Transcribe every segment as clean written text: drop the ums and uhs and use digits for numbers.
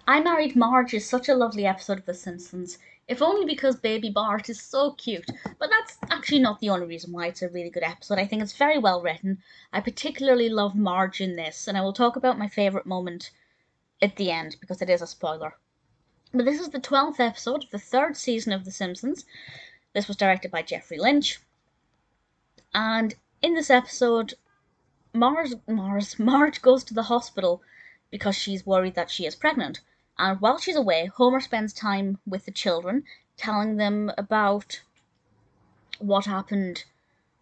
I Married Marge is such a lovely episode of The Simpsons, if only because baby Bart is so cute. But that's actually not the only reason why it's a really good episode. I think it's very well written. I particularly love Marge in this, and I will talk about my favourite moment at the end, because it is a spoiler. But this is the 12th episode of the 3rd season of The Simpsons. This was directed by Lynch. And in this episode, Marge goes to the hospital because she's worried that she is pregnant. And while she's away, Homer spends time with the children, telling them about what happened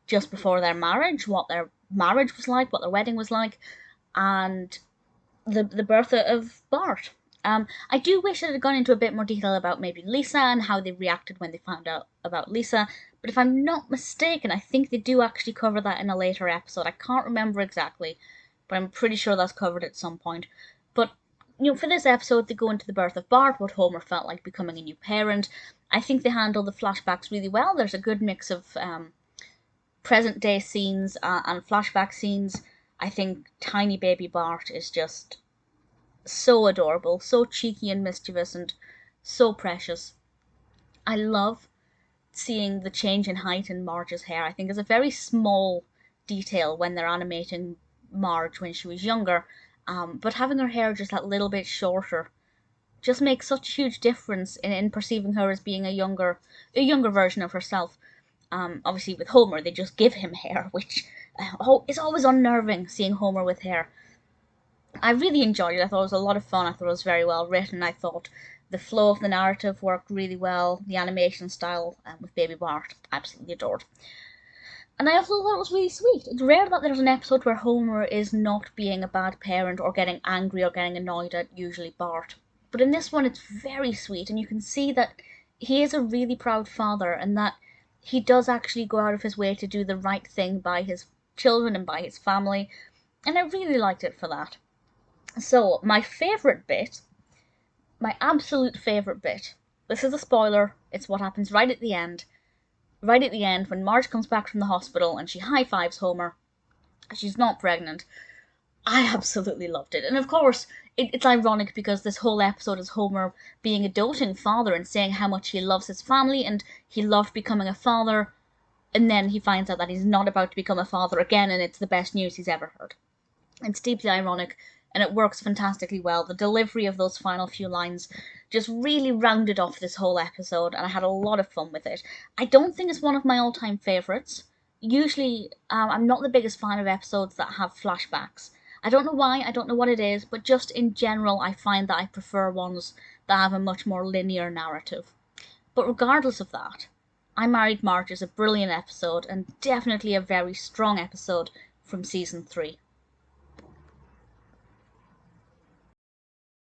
just before their marriage, what their marriage was like, what their wedding was like, and the birth of Bart. I do wish it had gone into a bit more detail about maybe Lisa and how they reacted when they found out about Lisa, but if I'm not mistaken, I think they do actually cover that in a later episode. I can't remember exactly, but I'm pretty sure that's covered at some point. But for this episode, they go into the birth of Bart, what Homer felt like becoming a new parent. I think they handle the flashbacks really well. There's a good mix of present day scenes and flashback scenes. I think tiny baby Bart is just so adorable, so cheeky and mischievous, and so precious. I love seeing the change in height in Marge's hair. I think it's a very small detail when they're animating Marge when she was younger, but having her hair just that little bit shorter just makes such a huge difference in perceiving her as being a younger version of herself. Obviously with Homer, they just give him hair, which is always unnerving, seeing Homer with hair. I really enjoyed it. I thought it was a lot of fun. I thought it was very well written. I thought the flow of the narrative worked really well. The animation style with Baby Bart, absolutely adored. And I also thought it was really sweet. It's rare that there's an episode where Homer is not being a bad parent or getting angry or getting annoyed at usually Bart. But in this one, it's very sweet, and you can see that he is a really proud father and that he does actually go out of his way to do the right thing by his children and by his family. And I really liked it for that. So, my favourite bit, my absolute favourite bit, this is a spoiler, it's what happens right at the end. Right at the end, when Marge comes back from the hospital and she high-fives Homer, she's not pregnant. I absolutely loved it. And of course, it's ironic because this whole episode is Homer being a doting father and saying how much he loves his family and he loved becoming a father, and then he finds out that he's not about to become a father again, and it's the best news he's ever heard. It's deeply ironic, and it works fantastically well. The delivery of those final few lines just really rounded off this whole episode, and I had a lot of fun with it. I don't think it's one of my all-time favourites. Usually, I'm not the biggest fan of episodes that have flashbacks. I don't know why, I don't know what it is, but just in general, I find that I prefer ones that have a much more linear narrative. But regardless of that, I Married Marge is a brilliant episode, and definitely a very strong episode from Season 3.